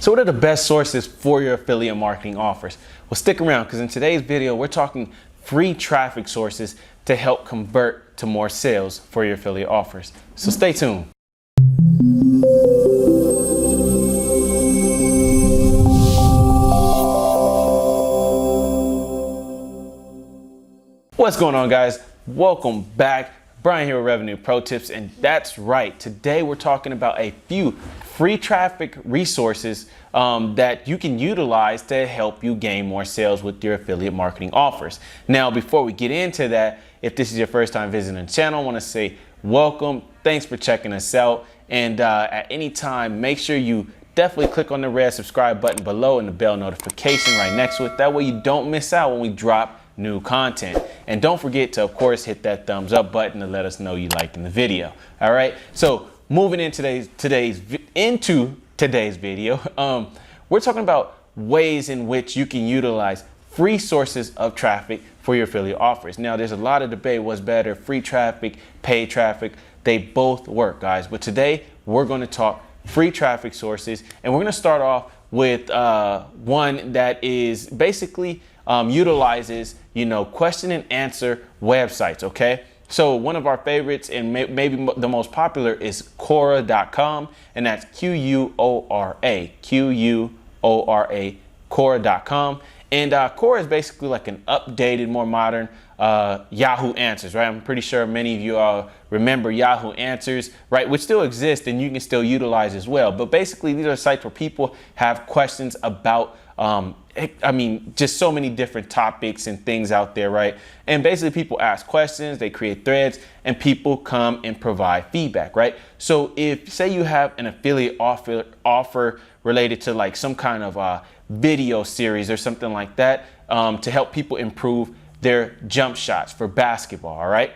So what are the best sources for your affiliate marketing offers? Well, stick around because in today's video, we're talking free traffic sources to help convert to more sales for your affiliate offers. So stay tuned. What's going on, guys? Welcome back. Brian here with Revenue Pro Tips, and that's right. Today we're talking about a few free traffic resources that you can utilize to help you gain more sales with your affiliate marketing offers. Now, before we get into that, if this is your first time visiting the channel, I want to say welcome. Thanks for checking us out. And at any time, make sure you definitely click on the red subscribe button below and the bell notification right next to it. That way you don't miss out when we drop new content. And don't forget to, of course, hit that thumbs up button to let us know you liking the video. All right. So moving into today's video, we're talking about ways in which you can utilize free sources of traffic for your affiliate offers. Now, there's a lot of debate. What's better, free traffic, paid traffic? They both work, guys. But today we're going to talk free traffic sources, and we're going to start off with one that is basically utilizes, question and answer websites. Okay. So one of our favorites and maybe the most popular is Quora.com, and that's Quora, Quora.com. And Quora is basically like an updated, more modern Yahoo Answers, right? I'm pretty sure many of you remember Yahoo Answers, right? Which still exists and you can still utilize as well. But basically, these are sites where people have questions about just so many different topics and things out there, right? And basically people ask questions, they create threads, and people come and provide feedback, right? So if, say, you have an affiliate offer related to like some kind of video series or something like that, to help people improve their jump shots for basketball, all right?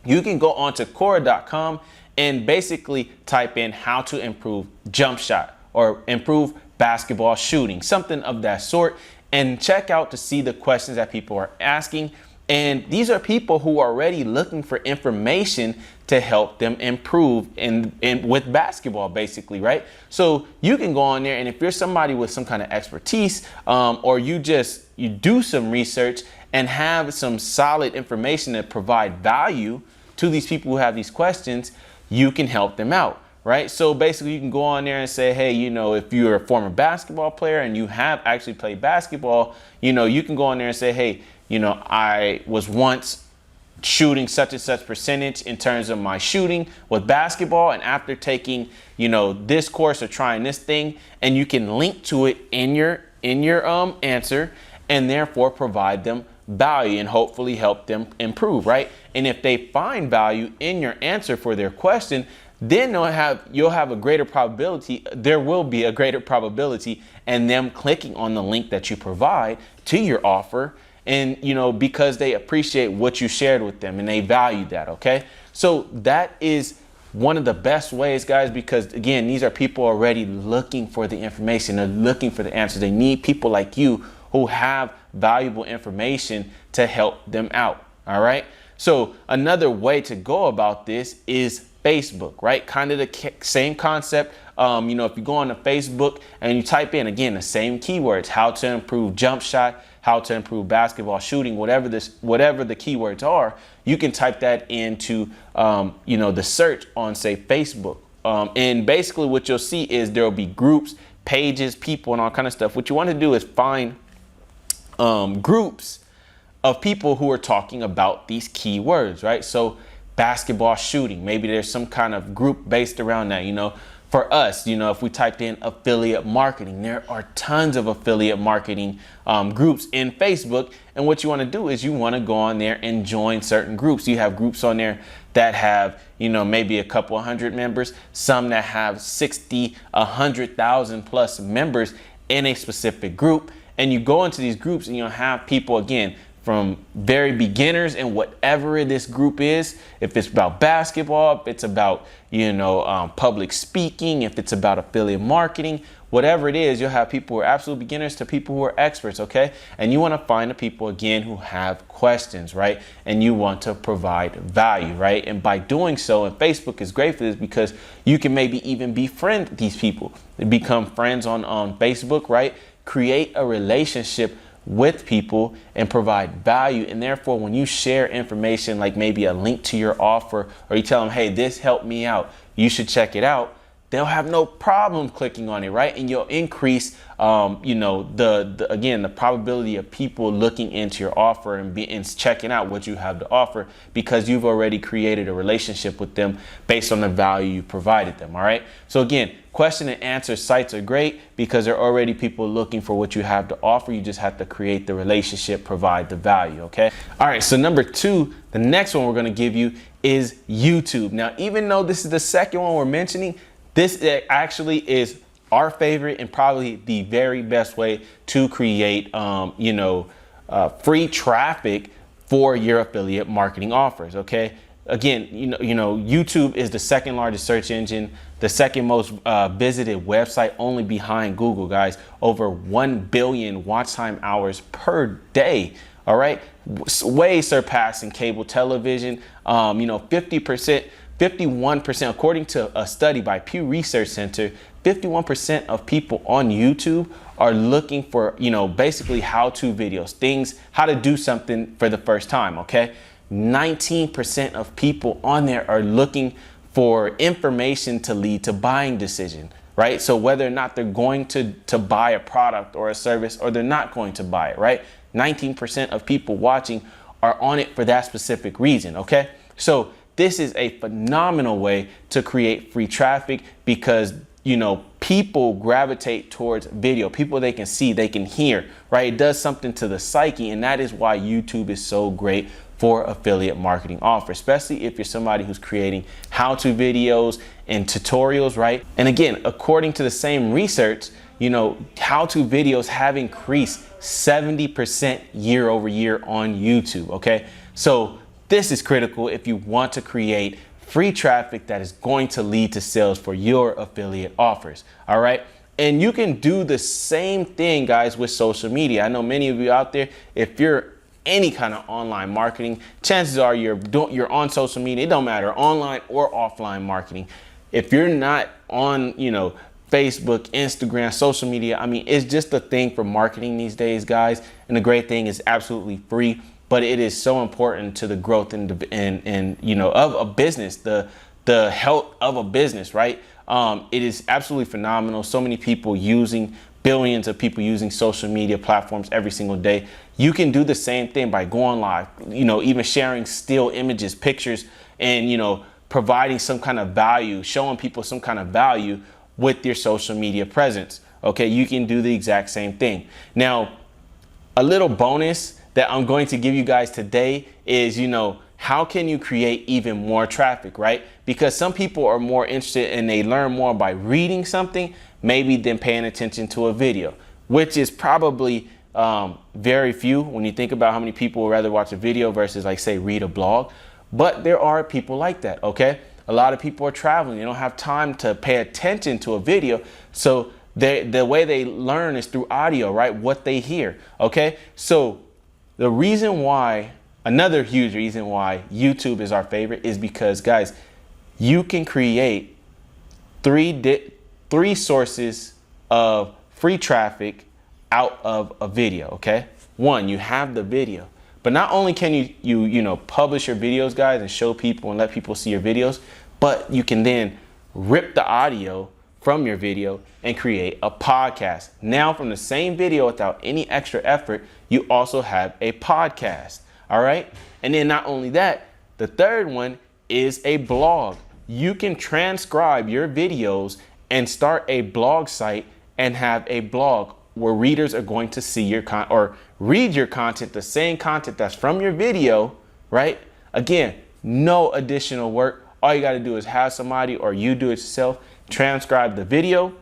You can go on to Quora.com and basically type in how to improve jump shot or improve basketball shooting, something of that sort, and check out to see the questions that people are asking. And these are people who are already looking for information to help them improve with basketball, basically, right? So you can go on there, and if you're somebody with some kind of expertise, or you do some research and have some solid information that provide value to these people who have these questions, you can help them out. Right. So basically you can go on there and say, hey, if you're a former basketball player and you have actually played basketball, you can go on there and say, hey, I was once shooting such and such percentage in terms of my shooting with basketball. And after taking, this course or trying this thing, and you can link to it in your answer and therefore provide them value and hopefully help them improve. Right. And if they find value in your answer for their question, then you'll have a greater probability. There will be a greater probability and them clicking on the link that you provide to your offer. And, because they appreciate what you shared with them and they value that. OK, so that is one of the best ways, guys, because, again, these are people already looking for the information. They're looking for the answers. They need people like you who have valuable information to help them out. All right. So another way to go about this is Facebook, right? Kind of the same concept. If you go on to Facebook and you type in, again, the same keywords, how to improve jump shot, how to improve basketball shooting, whatever the keywords are, you can type that into, the search on, say, Facebook. And basically what you'll see is there'll be groups, pages, people, and all kind of stuff. What you want to do is find groups of people who are talking about these keywords, right? So basketball shooting, maybe there's some kind of group based around that. For us, if we typed in affiliate marketing, there are tons of affiliate marketing groups in Facebook. And what you want to do is you want to go on there and join certain groups. You have groups on there that have, maybe a couple hundred members, some that have 60, 100,000 plus members in a specific group. And you go into these groups and you'll have people, again, from very beginners in whatever this group is. If it's about basketball, if it's about, public speaking, if it's about affiliate marketing, whatever it is, you'll have people who are absolute beginners to people who are experts, okay? And you want to find the people, again, who have questions, right? And you want to provide value, right? And by doing so, and Facebook is great for this because you can maybe even befriend these people. They become friends on Facebook, right? Create a relationship with people and provide value. And therefore, when you share information like maybe a link to your offer, or you tell them, hey, this helped me out, you should check it out, they'll have no problem clicking on it, right? And you'll increase, the probability of people looking into your offer and checking out what you have to offer because you've already created a relationship with them based on the value you provided them, all right? So again, question and answer sites are great because there are already people looking for what you have to offer. You just have to create the relationship, provide the value, okay? All right, so number 2, the next one we're gonna give you is YouTube. Now, even though this is the second one we're mentioning, this actually is our favorite and probably the very best way to create, free traffic for your affiliate marketing offers. Okay. Again, YouTube is the second largest search engine, the second most visited website, only behind Google, guys. Over 1 billion watch time hours per day. All right. Way surpassing cable television. 51%, according to a study by Pew Research Center, 51% of people on YouTube are looking for, basically how-to videos, how to do something for the first time, okay? 19% of people on there are looking for information to lead to buying decision, right? So whether or not they're going to buy a product or a service or they're not going to buy it, right? 19% of people watching are on it for that specific reason, okay? So this is a phenomenal way to create free traffic because, people gravitate towards video, people they can see, they can hear, right? It does something to the psyche, and that is why YouTube is so great for affiliate marketing offers, especially if you're somebody who's creating how-to videos and tutorials, right? And again, according to the same research, how-to videos have increased 70% year over year on YouTube, okay? So this is critical if you want to create free traffic that is going to lead to sales for your affiliate offers. All right. And you can do the same thing, guys, with social media. I know many of you out there, if you're any kind of online marketing, chances are you're on social media. It don't matter, online or offline marketing. If you're not on, Facebook, Instagram, social media, it's just a thing for marketing these days, guys. And the great thing is absolutely free. But it is so important to the growth of a business, the health of a business, right? It is absolutely phenomenal. So many people billions of people using social media platforms every single day. You can do the same thing by going live, even sharing still images, pictures, and, providing some kind of value, showing people some kind of value with your social media presence. Okay, you can do the exact same thing. Now, a little bonus that I'm going to give you guys today is, how can you create even more traffic, right? Because some people are more interested and they learn more by reading something, maybe than paying attention to a video, which is probably very few when you think about how many people would rather watch a video versus, like, say, read a blog. But there are people like that, okay? A lot of people are traveling. They don't have time to pay attention to a video. So the way they learn is through audio, right? What they hear, okay? So the reason why, another huge reason why YouTube is our favorite is because, guys, you can create three sources of free traffic out of a video, okay? One, you have the video. But not only can you publish your videos, guys, and show people and let people see your videos, but you can then rip the audio from your video and create a podcast. Now, from the same video, without any extra effort, you also have a podcast. All right. And then not only that, the third one is a blog. You can transcribe your videos and start a blog site and have a blog where readers are going to see your content or read your content, the same content that's from your video, right? Again, no additional work. All you got to do is have somebody, or you do it yourself, transcribe the video,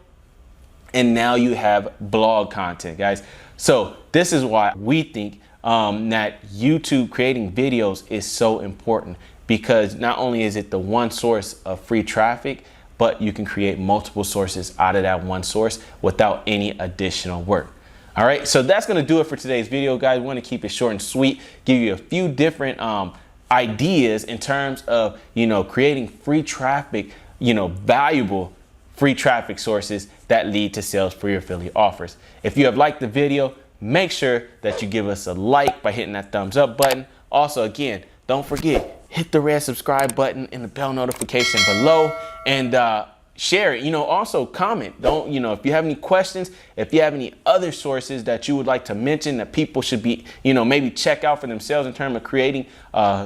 and now you have blog content, guys. So this is why we think that YouTube creating videos is so important, because not only is it the one source of free traffic, but you can create multiple sources out of that one source without any additional work. All right, so that's going to do it for today's video, guys. We want to keep it short and sweet, give you a few different ideas in terms of, creating free traffic, valuable free traffic sources that lead to sales for your affiliate offers. If you have liked the video, make sure that you give us a like by hitting that thumbs up button. Also, again, don't forget, hit the red subscribe button and the bell notification below, and share it. Also comment. Don't, if you have any questions, if you have any other sources that you would like to mention that people should be, maybe check out for themselves in terms of creating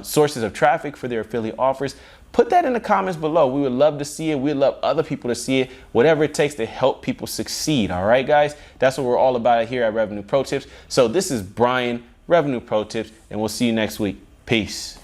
sources of traffic for their affiliate offers, put that in the comments below. We would love to see it. We'd love other people to see it. Whatever it takes to help people succeed. All right, guys? That's what we're all about here at Revenue Pro Tips. So this is Brian, Revenue Pro Tips, and we'll see you next week. Peace.